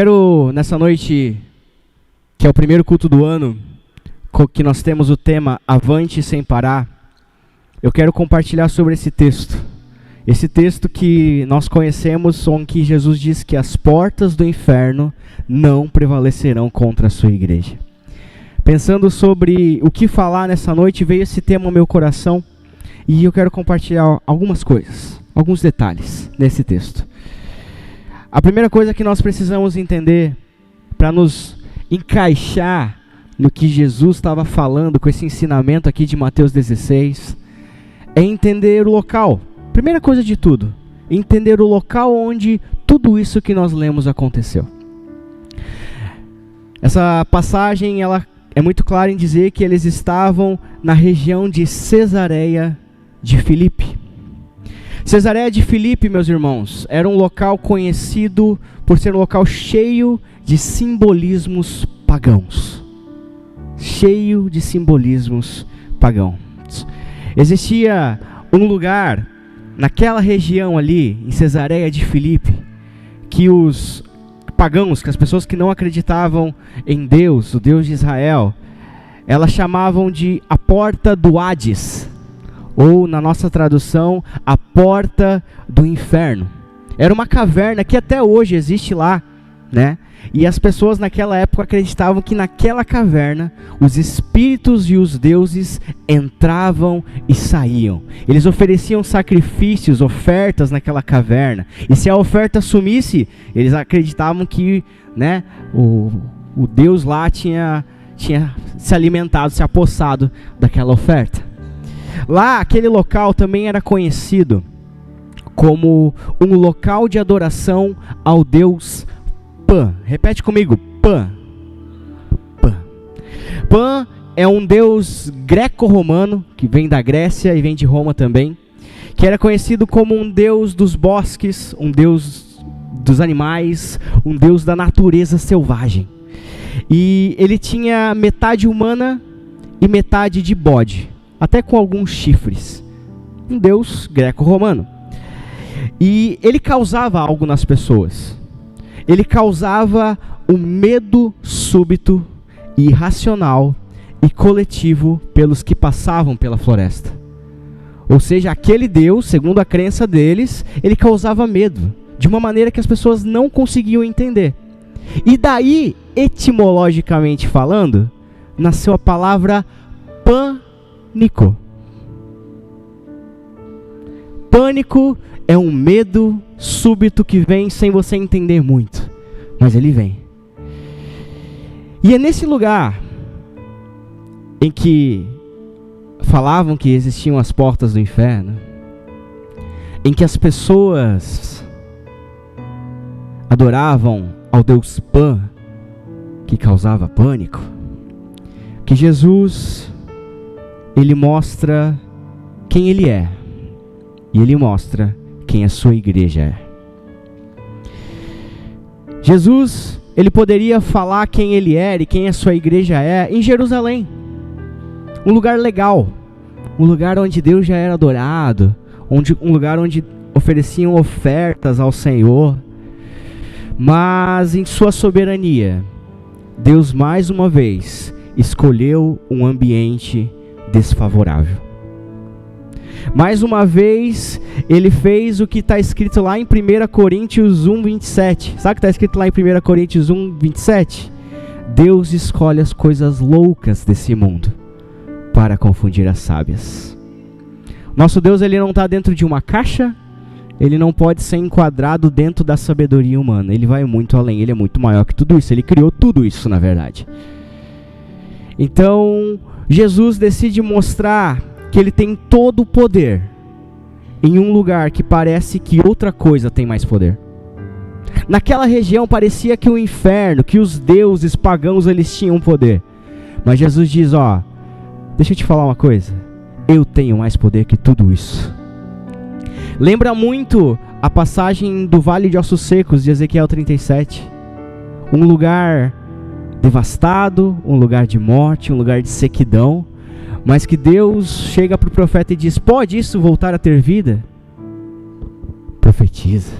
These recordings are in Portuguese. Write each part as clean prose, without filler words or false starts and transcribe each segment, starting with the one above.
Quero, nessa noite, que é o primeiro culto do ano, que nós temos o tema Avante sem parar, eu quero compartilhar sobre esse texto. Esse texto que nós conhecemos, onde Jesus diz que as portas do inferno não prevalecerão contra a sua igreja. Pensando sobre o que falar nessa noite, veio esse tema ao meu coração e eu quero compartilhar algumas coisas, alguns detalhes nesse texto. A primeira coisa que nós precisamos entender para nos encaixar no que Jesus estava falando com esse ensinamento aqui de Mateus 16 é entender o local. Primeira coisa de tudo, entender o local onde tudo isso que nós lemos aconteceu. Essa passagem ela é muito clara em dizer que eles estavam na região de Cesareia de Filipe. Cesareia de Filipe, meus irmãos, era um local conhecido por ser um local cheio de simbolismos pagãos. Cheio de simbolismos pagãos. Existia um lugar naquela região ali, em Cesareia de Filipe, que os pagãos, que as pessoas que não acreditavam em Deus, o Deus de Israel, elas chamavam de a porta do Hades, ou na nossa tradução, a porta do inferno. Era uma caverna que até hoje existe lá, né? E as pessoas naquela época acreditavam que naquela caverna os espíritos e os deuses entravam e saíam. Eles ofereciam sacrifícios, ofertas naquela caverna. E se a oferta sumisse, eles acreditavam que, né, o Deus lá tinha se alimentado, se apossado daquela oferta. Lá, aquele local também era conhecido como um local de adoração ao Deus Pan. Repete comigo, Pan. Pan. Pan é um deus greco-romano, que vem da Grécia e vem de Roma também, que era conhecido como um deus dos bosques, um deus dos animais, um deus da natureza selvagem. E ele tinha metade humana e metade de bode, até com alguns chifres. Um deus greco-romano. E ele causava algo nas pessoas. Ele causava um medo súbito, irracional e coletivo pelos que passavam pela floresta. Ou seja, aquele Deus, segundo a crença deles, ele causava medo, de uma maneira que as pessoas não conseguiam entender. E daí, etimologicamente falando, nasceu a palavra pânico. Pânico é um medo súbito que vem sem você entender muito, mas ele vem. E é nesse lugar em que falavam que existiam as portas do inferno, em que as pessoas adoravam ao Deus Pan, que causava pânico, que Jesus, ele mostra quem ele é, e ele mostra quem a sua igreja é. Jesus, ele poderia falar quem ele era e quem a sua igreja é em Jerusalém. Um lugar legal, um lugar onde Deus já era adorado, um lugar onde ofereciam ofertas ao Senhor. Mas em sua soberania, Deus mais uma vez escolheu um ambiente desfavorável. Mais uma vez, ele fez o que está escrito lá em 1 Coríntios 1, 27. Sabe o que está escrito lá em 1 Coríntios 1, 27? Deus escolhe as coisas loucas desse mundo para confundir as sábias. Nosso Deus, ele não está dentro de uma caixa, ele não pode ser enquadrado dentro da sabedoria humana. Ele vai muito além, ele é muito maior que tudo isso. Ele criou tudo isso, na verdade. Então, Jesus decide mostrar que ele tem todo o poder em um lugar que parece que outra coisa tem mais poder. Naquela região parecia que o inferno, que os deuses pagãos, eles tinham poder. Mas Jesus diz, ó, deixa eu te falar uma coisa, eu tenho mais poder que tudo isso. Lembra muito a passagem do Vale de Ossos Secos de Ezequiel 37. Um lugar devastado, um lugar de morte, um lugar de sequidão. Mas que Deus chega para o profeta e diz, pode isso voltar a ter vida? Profetiza.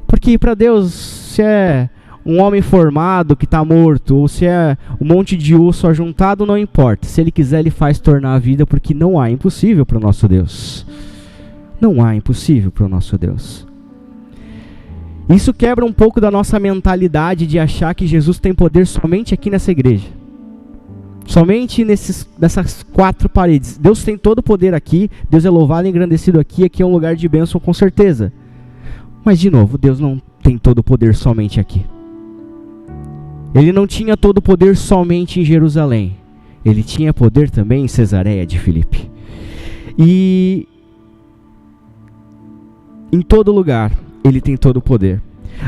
Porque para Deus, se é um homem formado que está morto, ou se é um monte de osso ajuntado, não importa. Se Ele quiser, Ele faz tornar a vida, porque não há impossível para o nosso Deus. Não há impossível para o nosso Deus. Isso quebra um pouco da nossa mentalidade de achar que Jesus tem poder somente aqui nessa igreja. Somente nessas 4 paredes. Deus tem todo o poder aqui, Deus é louvado e engrandecido aqui, aqui é um lugar de bênção com certeza. Mas de novo, Deus não tem todo o poder somente aqui. Ele não tinha todo o poder somente em Jerusalém. Ele tinha poder também em Cesareia de Filipe. E em todo lugar, Ele tem todo o poder.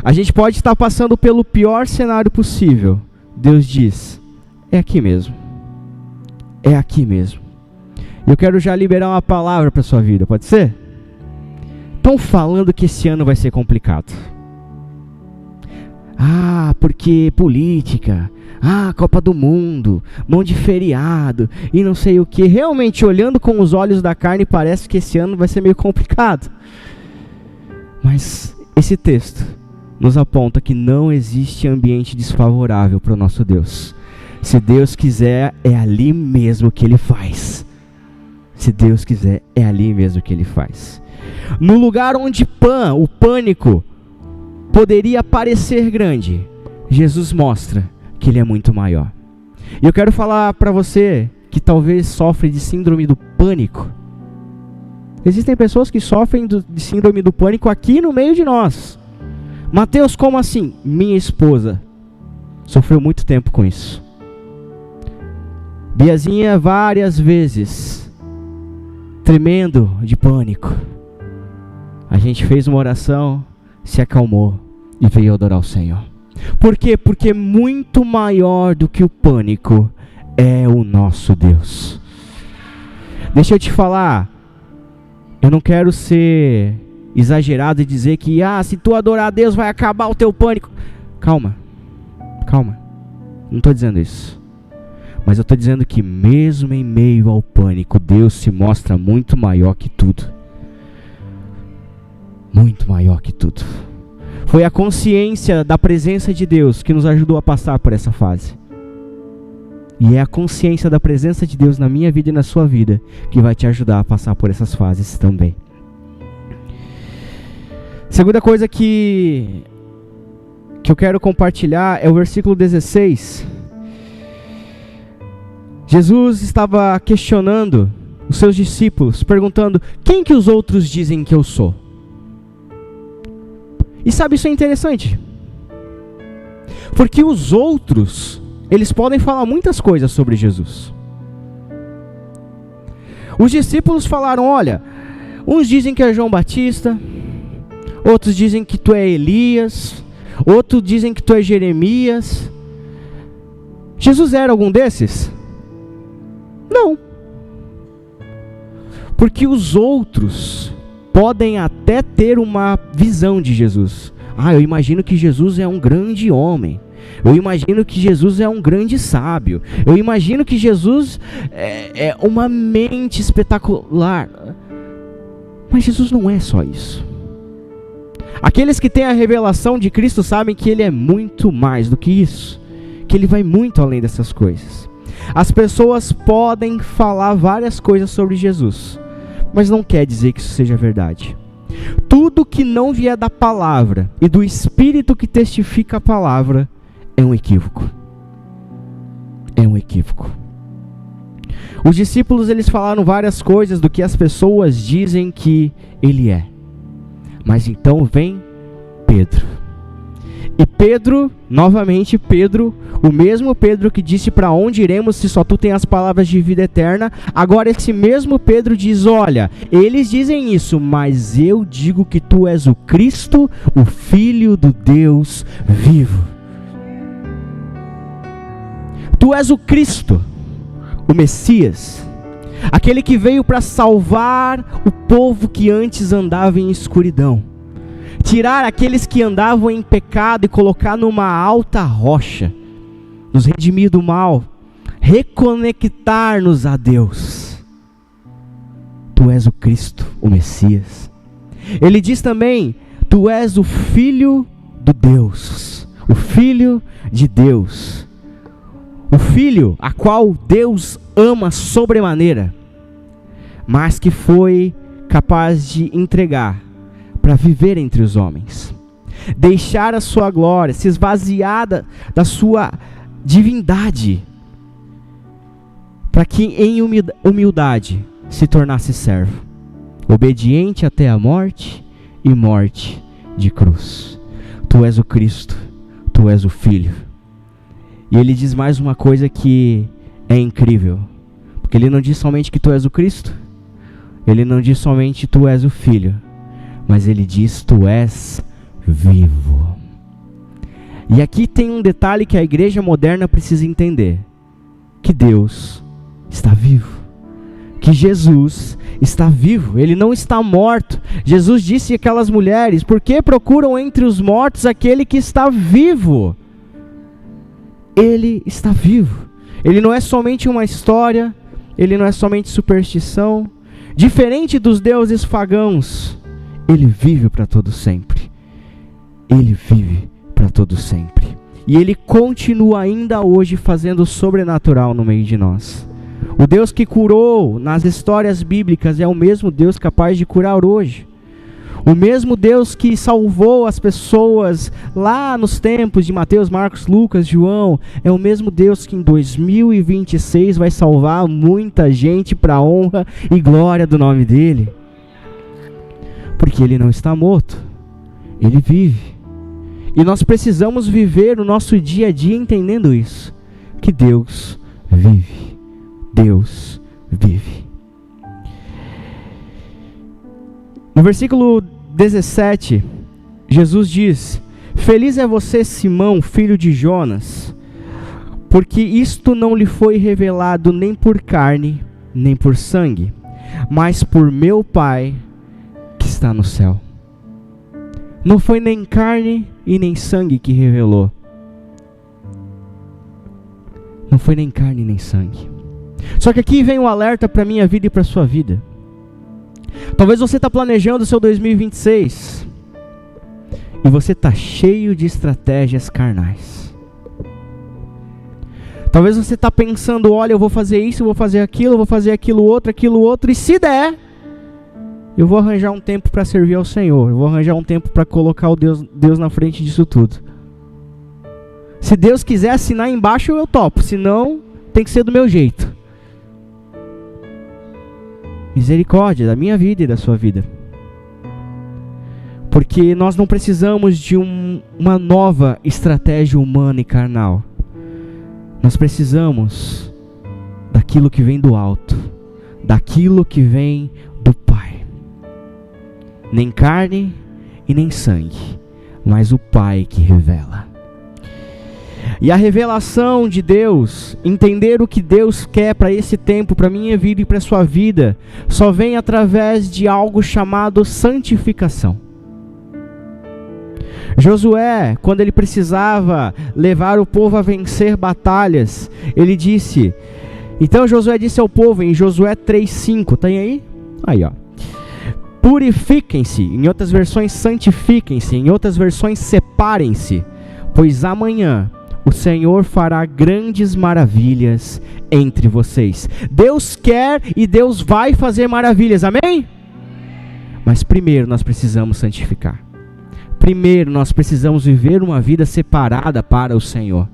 A gente pode estar passando pelo pior cenário possível. Deus diz, é aqui mesmo. É aqui mesmo. E eu quero já liberar uma palavra para a sua vida, pode ser? Estão falando que esse ano vai ser complicado. Ah, porque política. Ah, Copa do Mundo. Mão de feriado. E não sei o que. Realmente, olhando com os olhos da carne, parece que esse ano vai ser meio complicado. Mas esse texto nos aponta que não existe ambiente desfavorável para o nosso Deus. Se Deus quiser, é ali mesmo que Ele faz. Se Deus quiser, é ali mesmo que Ele faz. No lugar onde o pânico poderia parecer grande, Jesus mostra que Ele é muito maior. E eu quero falar para você que talvez sofre de síndrome do pânico. Existem pessoas que sofrem de síndrome do pânico aqui no meio de nós. Mateus, como assim? Minha esposa sofreu muito tempo com isso. Biazinha várias vezes, tremendo de pânico. A gente fez uma oração, se acalmou e veio adorar o Senhor. Por quê? Porque muito maior do que o pânico é o nosso Deus. Deixa eu te falar, eu não quero ser exagerado e dizer que se tu adorar a Deus vai acabar o teu pânico. Calma, não estou dizendo isso. Mas eu estou dizendo que mesmo em meio ao pânico, Deus se mostra muito maior que tudo. Muito maior que tudo. Foi a consciência da presença de Deus que nos ajudou a passar por essa fase. E é a consciência da presença de Deus na minha vida e na sua vida que vai te ajudar a passar por essas fases também. Segunda coisa que eu quero compartilhar é o versículo 16. Jesus estava questionando os seus discípulos, perguntando: quem que os outros dizem que eu sou? E sabe, isso é interessante, porque os outros, eles podem falar muitas coisas sobre Jesus. Os discípulos falaram: olha, uns dizem que é João Batista, outros dizem que tu é Elias, outros dizem que tu é Jeremias. Jesus era algum desses? Não. Porque os outros podem até ter uma visão de Jesus. Eu imagino que Jesus é um grande homem. Eu imagino que Jesus é um grande sábio. Eu imagino que Jesus é uma mente espetacular. Mas Jesus não é só isso. Aqueles que têm a revelação de Cristo sabem que Ele é muito mais do que isso. Que Ele vai muito além dessas coisas. As pessoas podem falar várias coisas sobre Jesus, mas não quer dizer que isso seja verdade. Tudo que não vier da palavra e do Espírito que testifica a palavra é um equívoco. É um equívoco. Os discípulos, eles falaram várias coisas do que as pessoas dizem que Ele é. Mas então vem Pedro. E Pedro, novamente Pedro, o mesmo Pedro que disse: para onde iremos se só tu tem as palavras de vida eterna? Agora esse mesmo Pedro diz: olha, eles dizem isso, mas eu digo que tu és o Cristo, o Filho do Deus vivo. Tu és o Cristo, o Messias, aquele que veio para salvar o povo que antes andava em escuridão. Tirar aqueles que andavam em pecado e colocar numa alta rocha, nos redimir do mal, reconectar-nos a Deus. Tu és o Cristo, o Messias. Ele diz também: tu és o Filho do Deus, o Filho de Deus, o Filho a qual Deus ama sobremaneira, mas que foi capaz de entregar para viver entre os homens, deixar a sua glória, se esvaziar da sua divindade, para que em humildade se tornasse servo, obediente até a morte e morte de cruz. Tu és o Cristo, tu és o Filho. E ele diz mais uma coisa que é incrível, porque ele não diz somente que tu és o Cristo, ele não diz somente tu és o Filho, mas ele diz tu és vivo. E aqui tem um detalhe que a igreja moderna precisa entender: que Deus está vivo, que Jesus está vivo, ele não está morto. Jesus disse àquelas mulheres: por que procuram entre os mortos aquele que está vivo? Ele está vivo. Ele não é somente uma história, ele não é somente superstição. Diferente dos deuses pagãos, ele vive para todo sempre. Ele vive para todo sempre. E ele continua ainda hoje fazendo o sobrenatural no meio de nós. O Deus que curou nas histórias bíblicas é o mesmo Deus capaz de curar hoje. O mesmo Deus que salvou as pessoas lá nos tempos de Mateus, Marcos, Lucas, João, é o mesmo Deus que em 2026 vai salvar muita gente para a honra e glória do nome dele. Porque ele não está morto, ele vive. E nós precisamos viver o nosso dia a dia entendendo isso, que Deus vive. Deus vive. No versículo 17, Jesus diz: feliz é você, Simão, filho de Jonas, porque isto não lhe foi revelado nem por carne, nem por sangue, mas por meu Pai que está no céu. Não foi nem carne e nem sangue que revelou. Não foi nem carne nem sangue. Só que aqui vem um alerta para a minha vida e para a sua vida. Talvez você está planejando o seu 2026 e você está cheio de estratégias carnais. Talvez você está pensando: olha, eu vou fazer isso, eu vou fazer aquilo, eu vou fazer aquilo outro, e se der, eu vou arranjar um tempo para servir ao Senhor, eu vou arranjar um tempo para colocar o Deus na frente disso tudo. Se Deus quiser assinar embaixo, eu topo, senão tem que ser do meu jeito. Misericórdia da minha vida e da sua vida. Porque nós não precisamos de uma nova estratégia humana e carnal. Nós precisamos daquilo que vem do alto, daquilo que vem do Pai. Nem carne e nem sangue, mas o Pai que revela. E a revelação de Deus, entender o que Deus quer para esse tempo, para a minha vida e para a sua vida, só vem através de algo chamado santificação. Josué, quando ele precisava levar o povo a vencer batalhas, ele disse, então Josué disse ao povo em Josué 3:5, tem aí? Aí ó. Purifiquem-se, em outras versões santifiquem-se, em outras versões separem-se, pois amanhã o Senhor fará grandes maravilhas entre vocês. Deus quer e Deus vai fazer maravilhas, amém? Mas primeiro nós precisamos santificar. Primeiro nós precisamos viver uma vida separada para o Senhor.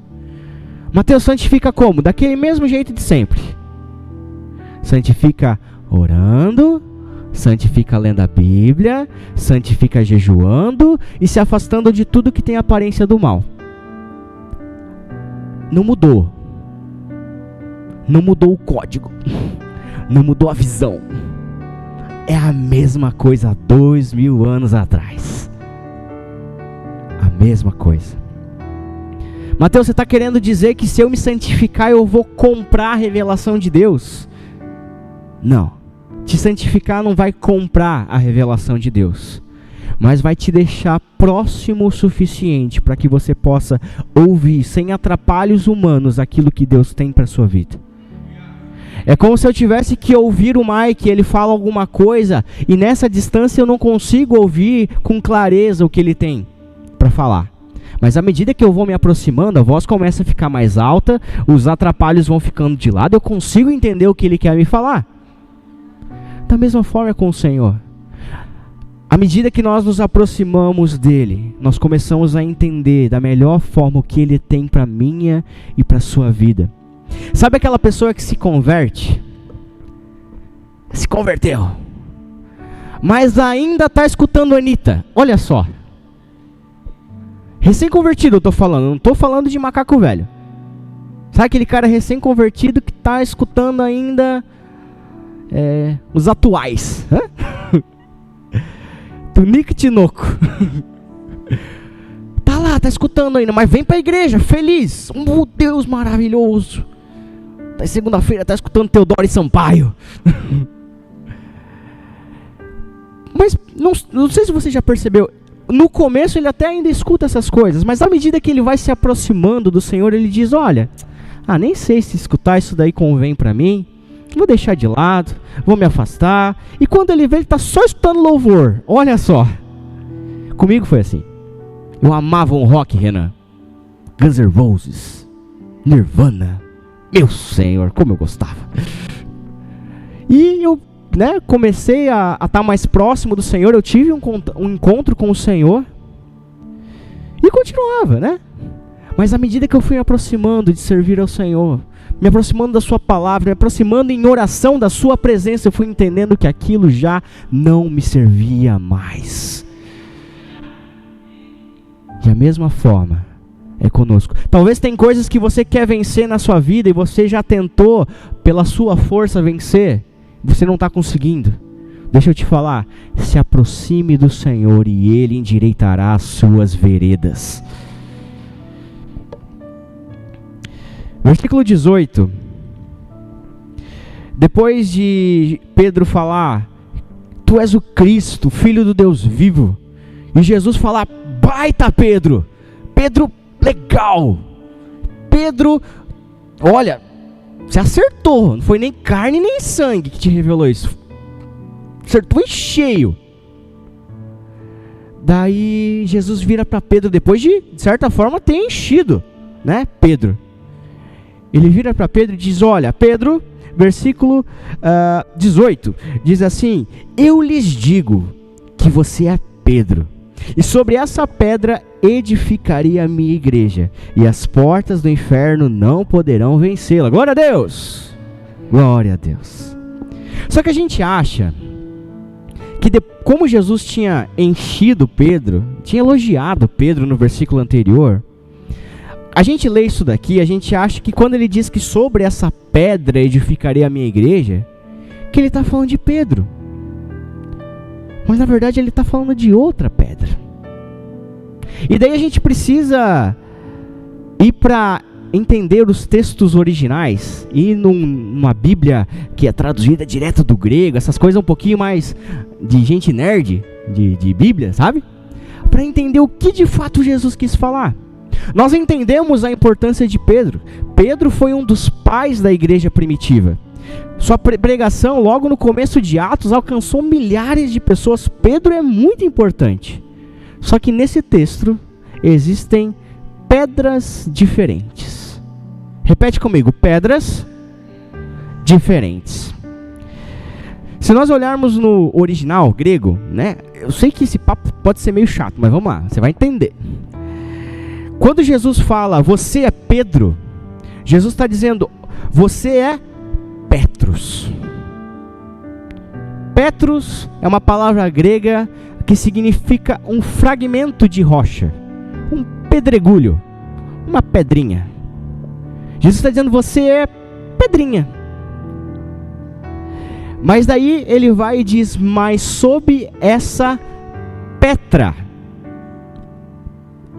Mateus santifica como? Daquele mesmo jeito de sempre. Santifica orando, santifica lendo a Bíblia, santifica jejuando e se afastando de tudo que tem aparência do mal. Não mudou. Não mudou o código. Não mudou a visão. É a mesma coisa há 2000 anos atrás. A mesma coisa. Mateus, você está querendo dizer que se eu me santificar eu vou comprar a revelação de Deus? Não. Te santificar não vai comprar a revelação de Deus, mas vai te deixar próximo o suficiente para que você possa ouvir, sem atrapalhos humanos, aquilo que Deus tem para a sua vida. É como se eu tivesse que ouvir o Mike, ele fala alguma coisa, e nessa distância eu não consigo ouvir com clareza o que ele tem para falar. Mas à medida que eu vou me aproximando, a voz começa a ficar mais alta, os atrapalhos vão ficando de lado, eu consigo entender o que Ele quer me falar. Da mesma forma é com o Senhor. À medida que nós nos aproximamos dEle, nós começamos a entender da melhor forma o que Ele tem para a minha e para a sua vida. Sabe aquela pessoa que se converte? Se converteu, mas ainda está escutando a Anitta. Olha só. Recém-convertido eu estou falando, não estou falando de macaco velho. Sabe aquele cara recém-convertido que está escutando ainda os atuais? Tunique Tinoco. Tá lá, tá escutando ainda, mas vem para a igreja, feliz. Oh, Deus maravilhoso. Tá segunda-feira, tá escutando Teodoro e Sampaio. Mas não sei se você já percebeu. No começo ele até ainda escuta essas coisas, mas à medida que ele vai se aproximando do Senhor, ele diz, olha, nem sei se escutar isso daí convém para mim, vou deixar de lado, vou me afastar. E quando ele vê, ele está só escutando louvor. Olha só, comigo foi assim. Eu amava um rock, Renan. Guns N' Roses, Nirvana, meu Senhor, como eu gostava. E eu comecei a estar mais próximo do Senhor, eu tive um encontro com o Senhor e continuava, né? Mas à medida que eu fui me aproximando de servir ao Senhor, me aproximando da sua palavra, me aproximando em oração da sua presença, eu fui entendendo que aquilo já não me servia mais. De a mesma forma é conosco. Talvez tem coisas que você quer vencer na sua vida e você já tentou pela sua força vencer. Você não está conseguindo. Deixa eu te falar. Se aproxime do Senhor e Ele endireitará as suas veredas. Versículo 18. Depois de Pedro falar, tu és o Cristo, Filho do Deus vivo. E Jesus falar, baita Pedro. Pedro, legal. Pedro, olha, você acertou, não foi nem carne nem sangue que te revelou isso. Acertou em cheio. Daí Jesus vira para Pedro, depois de certa forma ter enchido, né, Pedro. Ele vira para Pedro e diz, olha, Pedro, versículo 18, diz assim, eu lhes digo que você é Pedro, e sobre essa pedra edificarei a minha igreja, e as portas do inferno não poderão vencê-la. Glória a Deus! Glória a Deus! Só que a gente acha que como Jesus tinha enchido Pedro, tinha elogiado Pedro no versículo anterior, a gente lê isso daqui, a gente acha que quando ele diz que sobre essa pedra edificarei a minha igreja, que ele está falando de Pedro. Mas na verdade ele está falando de outra pedra. E daí a gente precisa ir para entender os textos originais, e numa Bíblia que é traduzida direto do grego, essas coisas um pouquinho mais de gente nerd, de Bíblia, sabe? Para entender o que de fato Jesus quis falar. Nós entendemos a importância de Pedro. Pedro foi um dos pais da igreja primitiva. Sua pregação logo no começo de Atos alcançou milhares de pessoas. Pedro é muito importante. Só que nesse texto existem pedras diferentes. Repete comigo, pedras diferentes. Se nós olharmos no original grego, né? Eu sei que esse papo pode ser meio chato, mas vamos lá, você vai entender. Quando Jesus fala, você é Pedro, Jesus está dizendo, você é Petros. Petros é uma palavra grega que significa um fragmento de rocha, um pedregulho, uma pedrinha. Jesus está dizendo, você é pedrinha. Mas daí ele vai e diz, mas sob essa Petra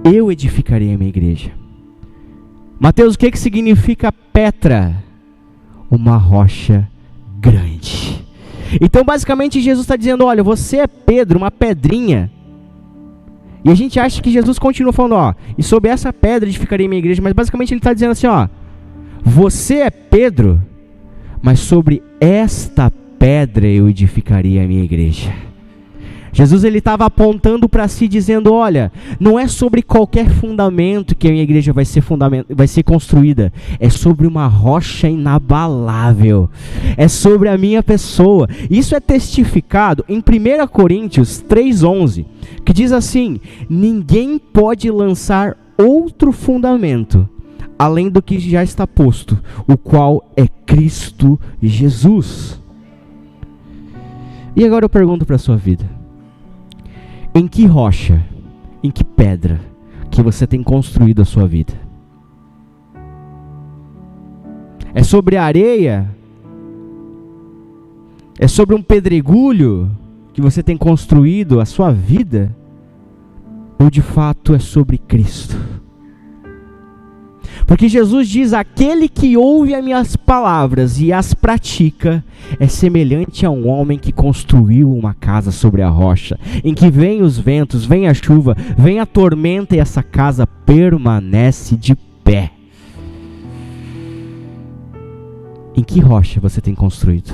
eu edificarei a minha igreja. Mateus, o que significa Petra? Uma rocha grande. Então basicamente Jesus está dizendo, olha, você é Pedro, uma pedrinha. E a gente acha que Jesus continua falando, e sobre essa pedra edificarei a minha igreja. Mas basicamente ele está dizendo assim, você é Pedro, mas sobre esta pedra eu edificarei a minha igreja. Jesus ele estava apontando para si, dizendo: olha, não é sobre qualquer fundamento que a minha igreja vai ser construída, é sobre uma rocha inabalável, é sobre a minha pessoa. Isso é testificado em 1 Coríntios 3,11, que diz assim: ninguém pode lançar outro fundamento além do que já está posto, o qual é Cristo Jesus. E agora eu pergunto para a sua vida: em que rocha, em que pedra que você tem construído a sua vida? É sobre a areia? É sobre um pedregulho que você tem construído a sua vida? Ou de fato é sobre Cristo? Porque Jesus diz: aquele que ouve as minhas palavras e as pratica é semelhante a um homem que construiu uma casa sobre a rocha, em que vem os ventos, vem a chuva, vem a tormenta, e essa casa permanece de pé. Em que rocha você tem construído?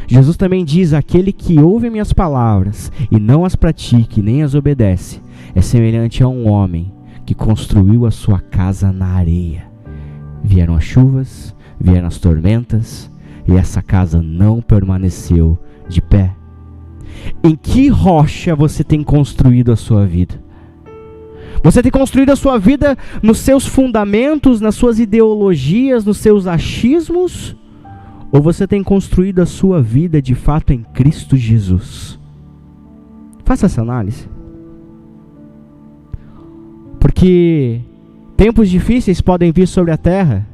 Jesus também diz: aquele que ouve as minhas palavras e não as pratique, nem as obedece, é semelhante a um homem que construiu a sua casa na areia. Vieram as chuvas, vieram as tormentas, e essa casa não permaneceu de pé. Em que rocha você tem construído a sua vida? Você tem construído a sua vida nos seus fundamentos, nas suas ideologias, nos seus achismos? Ou você tem construído a sua vida de fato em Cristo Jesus? Faça essa análise. Porque tempos difíceis podem vir sobre a terra.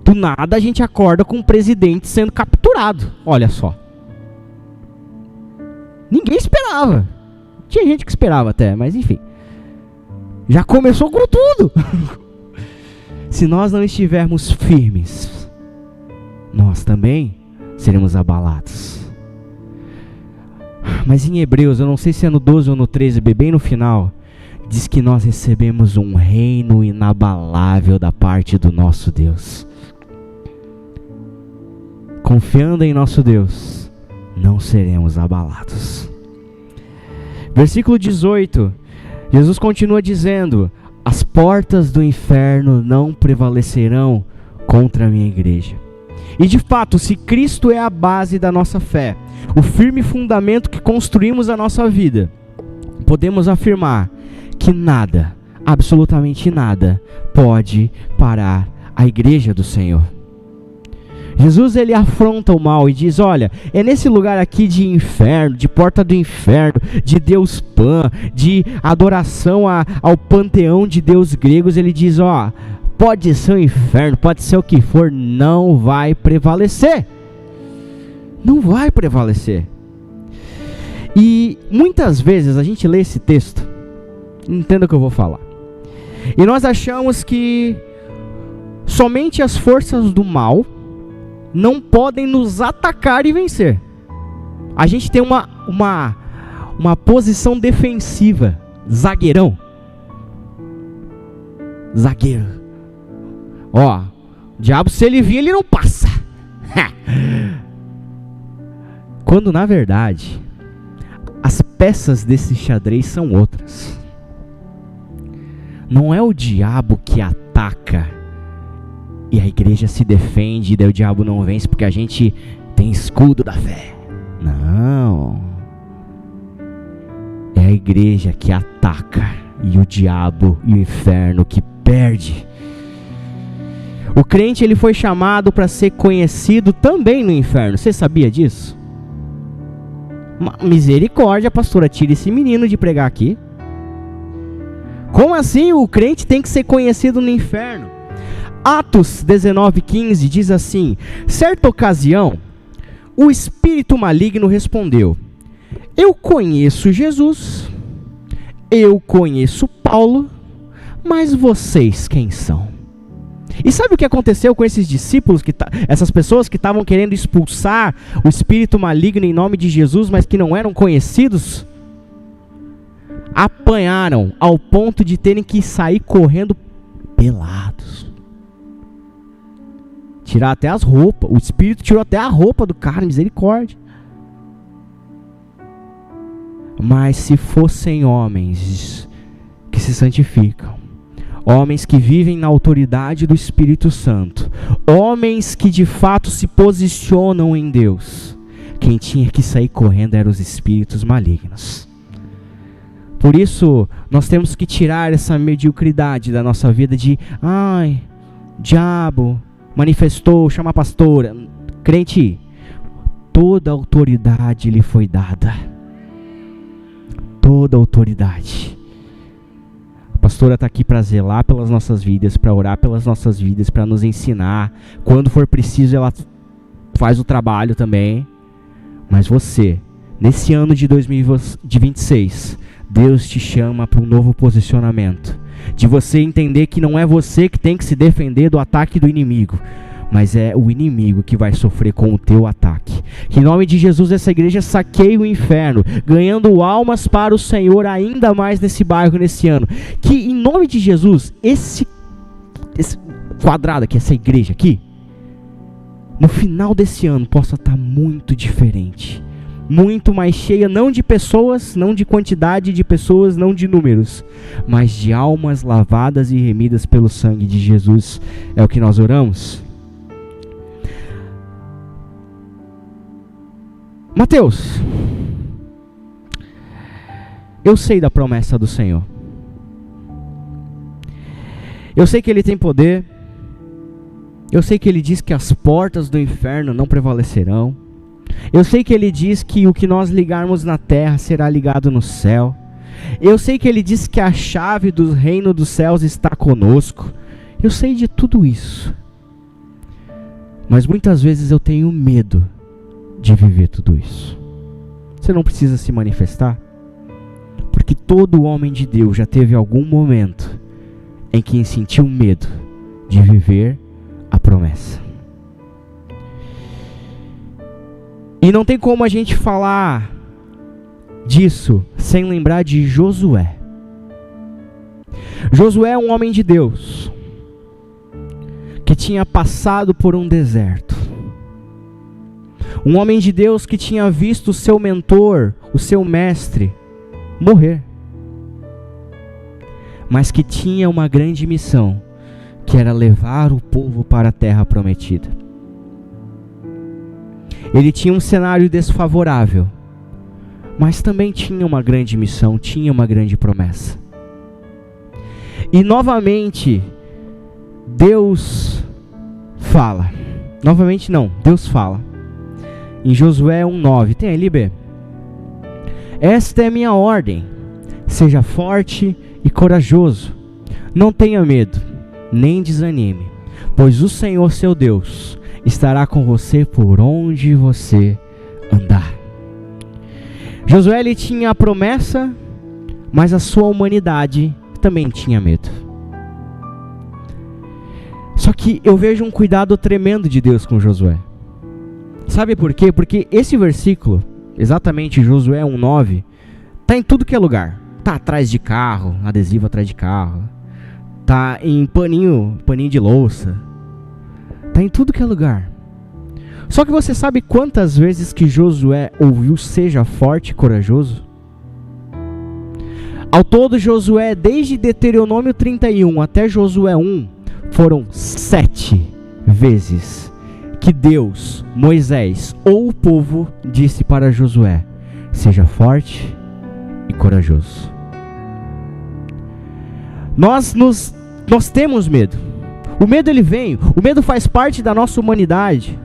Do nada a gente acorda com um presidente sendo capturado. Olha só. Ninguém esperava. Tinha gente que esperava até, mas enfim. Já começou com tudo. Se nós não estivermos firmes, nós também seremos abalados. Mas em Hebreus, eu não sei se é no 12 ou no 13, bem no final, diz que nós recebemos um reino inabalável da parte do nosso Deus. Confiando em nosso Deus, não seremos abalados. Versículo 18, Jesus continua dizendo: as portas do inferno não prevalecerão contra a minha igreja. E de fato, se Cristo é a base da nossa fé, o firme fundamento que construímos a nossa vida, podemos afirmar que nada, absolutamente nada, pode parar a igreja do Senhor. Jesus ele afronta o mal e diz: olha, é nesse lugar aqui de inferno, de porta do inferno, de Deus Pan, de adoração ao panteão de Deus gregos, ele diz: ó, pode ser o inferno, pode ser o que for, não vai prevalecer. Não vai prevalecer. E muitas vezes a gente lê esse texto, entenda o que eu vou falar, e nós achamos que somente as forças do mal não podem nos atacar e vencer. A gente tem uma posição defensiva, zagueirão. Zagueiro. Ó, o diabo, se ele vir, ele não passa. Quando na verdade as peças desse xadrez são outras. Não é o diabo que ataca e a igreja se defende, e daí o diabo não vence porque a gente tem escudo da fé. Não. É a igreja que ataca e o diabo e o inferno que perde. O crente ele foi chamado para ser conhecido também no inferno. Você sabia disso? Misericórdia, pastora, tira esse menino de pregar aqui. Como assim o crente tem que ser conhecido no inferno? Atos 19:15 diz assim: certa ocasião, o espírito maligno respondeu: eu conheço Jesus, eu conheço Paulo, mas vocês quem são? E sabe o que aconteceu com esses discípulos, essas pessoas que estavam querendo expulsar o espírito maligno em nome de Jesus, mas que não eram conhecidos? Apanharam ao ponto de terem que sair correndo pelados. Tirar até as roupas. O espírito tirou até a roupa do cara, misericórdia. Mas se fossem homens que se santificam, homens que vivem na autoridade do Espírito Santo, homens que de fato se posicionam em Deus, quem tinha que sair correndo eram os espíritos malignos. Por isso, nós temos que tirar essa mediocridade da nossa vida de, ai, diabo manifestou, chama a pastora. Crente, toda autoridade lhe foi dada. Toda autoridade. A pastora está aqui para zelar pelas nossas vidas, para orar pelas nossas vidas, para nos ensinar. Quando for preciso, ela faz o trabalho também. Mas você, nesse ano de 2026, Deus te chama para um novo posicionamento. De você entender que não é você que tem que se defender do ataque do inimigo, mas é o inimigo que vai sofrer com o teu ataque. Que em nome de Jesus essa igreja saqueie o inferno, ganhando almas para o Senhor ainda mais nesse bairro, nesse ano. Que em nome de Jesus, esse quadrado aqui, essa igreja aqui, no final desse ano possa estar muito diferente. Muito mais cheia, não de pessoas, não de quantidade de pessoas, não de números, mas de almas lavadas e remidas pelo sangue de Jesus. É o que nós oramos. Mateus, eu sei da promessa do Senhor. Eu sei que Ele tem poder. Eu sei que Ele diz que as portas do inferno não prevalecerão. Eu sei que Ele diz que o que nós ligarmos na terra será ligado no céu. Eu sei que Ele diz que a chave do reino dos céus está conosco. Eu sei de tudo isso. Mas muitas vezes eu tenho medo de viver tudo isso. Você não precisa se manifestar, porque todo homem de Deus já teve algum momento em que sentiu medo de viver a promessa. E não tem como a gente falar disso sem lembrar de Josué. Josué é um homem de Deus que tinha passado por um deserto. Um homem de Deus que tinha visto o seu mentor, o seu mestre, morrer. Mas que tinha uma grande missão, que era levar o povo para a terra prometida. Ele tinha um cenário desfavorável, mas também tinha uma grande missão, tinha uma grande promessa. E novamente, Deus fala. Novamente não, Deus fala. Em Josué 1:9, tem ali, B? Esta é minha ordem, seja forte e corajoso, não tenha medo, nem desanime, pois o Senhor seu Deus estará com você por onde você andar. Josué, ele tinha a promessa, mas a sua humanidade também tinha medo. Só que eu vejo um cuidado tremendo de Deus com Josué. Sabe por quê? Porque esse versículo, exatamente Josué 1:9, tá em tudo que é lugar. Tá atrás de carro, adesivo atrás de carro. Tá em paninho de louça. Tá em tudo que é lugar. Só que você sabe quantas vezes que Josué ouviu seja forte e corajoso? Ao todo, Josué, desde Deuteronômio 31 até Josué 1, foram 7 vezes que Deus, Moisés ou o povo disse para Josué: seja forte e corajoso. Nós temos medo. O medo ele vem, o medo faz parte da nossa humanidade.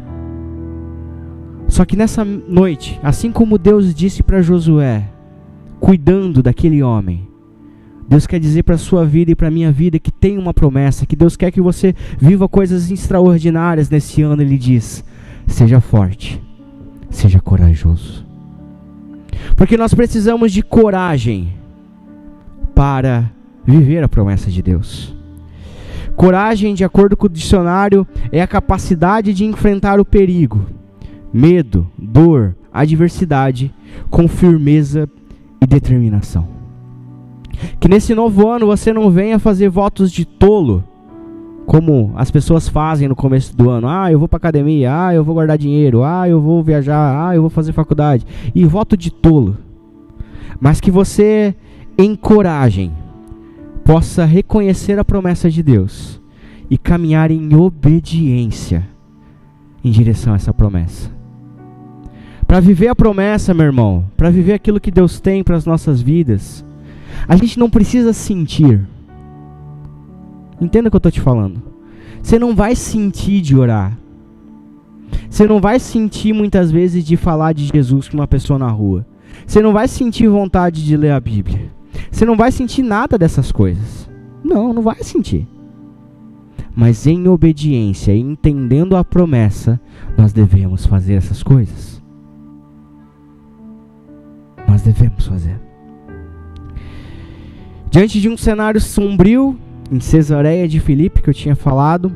Só que nessa noite, assim como Deus disse para Josué, cuidando daquele homem, Deus quer dizer para a sua vida e para a minha vida que tem uma promessa, que Deus quer que você viva coisas extraordinárias nesse ano. Ele diz: seja forte, seja corajoso. Porque nós precisamos de coragem para viver a promessa de Deus. Coragem, de acordo com o dicionário, é a capacidade de enfrentar o perigo, medo, dor, adversidade, com firmeza e determinação. Que nesse novo ano você não venha fazer votos de tolo, como as pessoas fazem no começo do ano. Eu vou para academia, eu vou guardar dinheiro, eu vou viajar, eu vou fazer faculdade. E voto de tolo. mas que você, em coragem, possa reconhecer a promessa de Deus e caminhar em obediência em direção a essa promessa. Para viver a promessa, meu irmão, para viver aquilo que Deus tem para as nossas vidas, a gente não precisa sentir. Entenda o que eu estou te falando. Você não vai sentir de orar. Você não vai sentir muitas vezes de falar de Jesus com uma pessoa na rua. Você não vai sentir vontade de ler a Bíblia. Você não vai sentir nada dessas coisas. Não vai sentir. Mas em obediência, entendendo a promessa, nós devemos fazer essas coisas. Nós devemos fazer. Diante de um cenário sombrio, em Cesareia de Filipe, que eu tinha falado,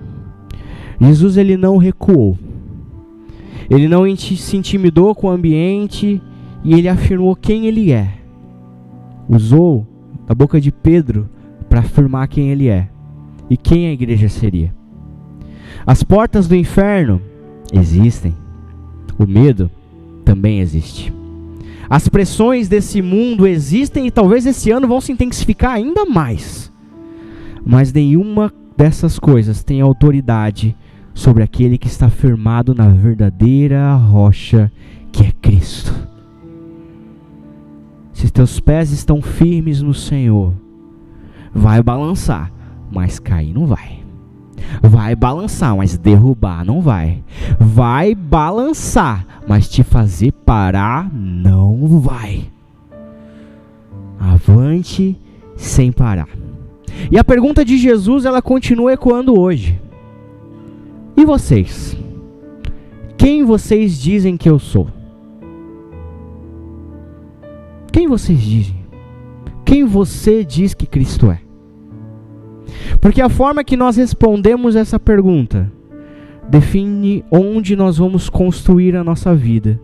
Jesus ele não recuou. Ele não se intimidou com o ambiente e ele afirmou quem ele é. Usou a boca de Pedro para afirmar quem ele é e quem a igreja seria. As portas do inferno existem. O medo também existe. As pressões desse mundo existem e talvez esse ano vão se intensificar ainda mais. Mas nenhuma dessas coisas tem autoridade sobre aquele que está firmado na verdadeira rocha, que é Cristo. Se teus pés estão firmes no Senhor, vai balançar, mas cair não vai. Vai balançar, mas derrubar não vai. Vai balançar, mas te fazer parar não vai. Avante sem parar. E a pergunta de Jesus, ela continua ecoando hoje. E vocês? Quem vocês dizem que eu sou? Quem vocês dizem? Quem você diz que Cristo é? Porque a forma que nós respondemos essa pergunta define onde nós vamos construir a nossa vida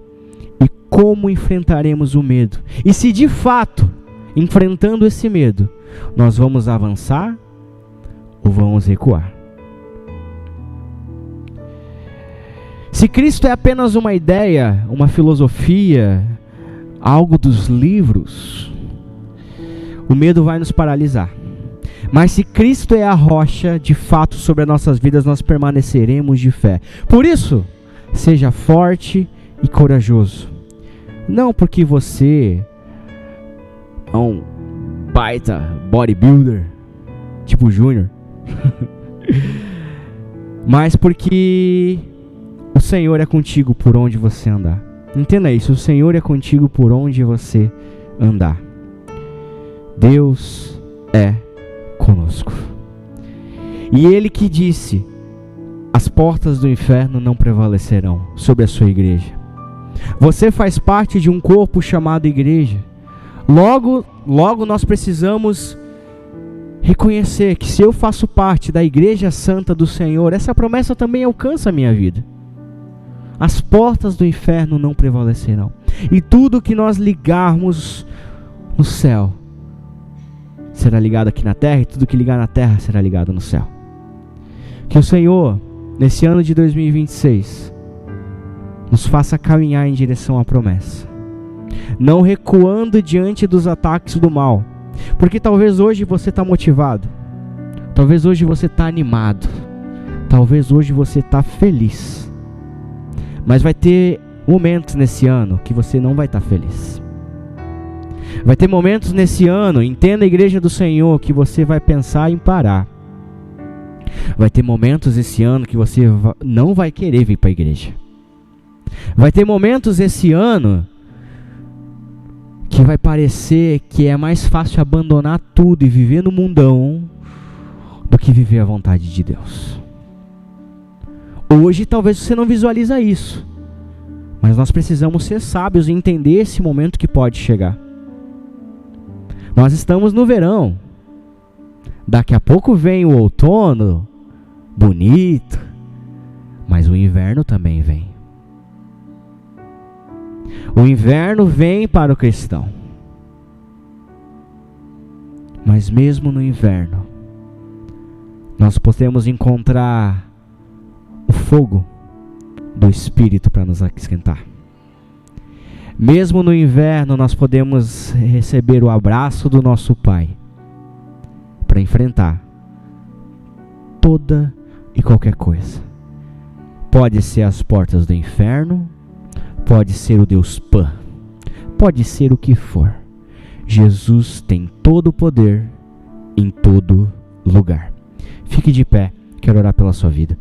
e como enfrentaremos o medo. E se de fato, enfrentando esse medo, nós vamos avançar ou vamos recuar? Se Cristo é apenas uma ideia, uma filosofia, algo dos livros, o medo vai nos paralisar. Mas se Cristo é a rocha, de fato, sobre as nossas vidas, nós permaneceremos de fé. Por isso, seja forte e corajoso. Não porque você é um baita bodybuilder, tipo Júnior, mas porque o Senhor é contigo por onde você andar. Entenda isso, o Senhor é contigo por onde você andar. Deus é conosco. E Ele que disse: as portas do inferno não prevalecerão sobre a sua igreja. Você faz parte de um corpo chamado igreja. Logo nós precisamos reconhecer que se eu faço parte da igreja santa do Senhor, essa promessa também alcança a minha vida. As portas do inferno não prevalecerão. E tudo que nós ligarmos no céu será ligado aqui na terra, e tudo que ligar na terra será ligado no céu. Que o Senhor, nesse ano de 2026, nos faça caminhar em direção à promessa, não recuando diante dos ataques do mal, porque talvez hoje você está motivado, talvez hoje você está animado, talvez hoje você está feliz, mas vai ter momentos nesse ano que você não vai estar feliz. Vai ter momentos nesse ano, entenda a igreja do Senhor, que você vai pensar em parar. Vai ter momentos esse ano que você não vai querer vir para a igreja. Vai ter momentos esse ano que vai parecer que é mais fácil abandonar tudo e viver no mundão do que viver a vontade de Deus. Hoje talvez você não visualiza isso, mas nós precisamos ser sábios e entender esse momento que pode chegar. Nós estamos no verão. Daqui a pouco vem o outono, bonito, mas o inverno também vem. O inverno vem para o cristão. Mas mesmo no inverno, nós podemos encontrar o fogo do Espírito para nos esquentar. Mesmo no inverno, nós podemos receber o abraço do nosso Pai para enfrentar toda e qualquer coisa. Pode ser as portas do inferno, pode ser o Deus Pan, pode ser o que for. Jesus tem todo o poder em todo lugar. Fique de pé, quero orar pela sua vida.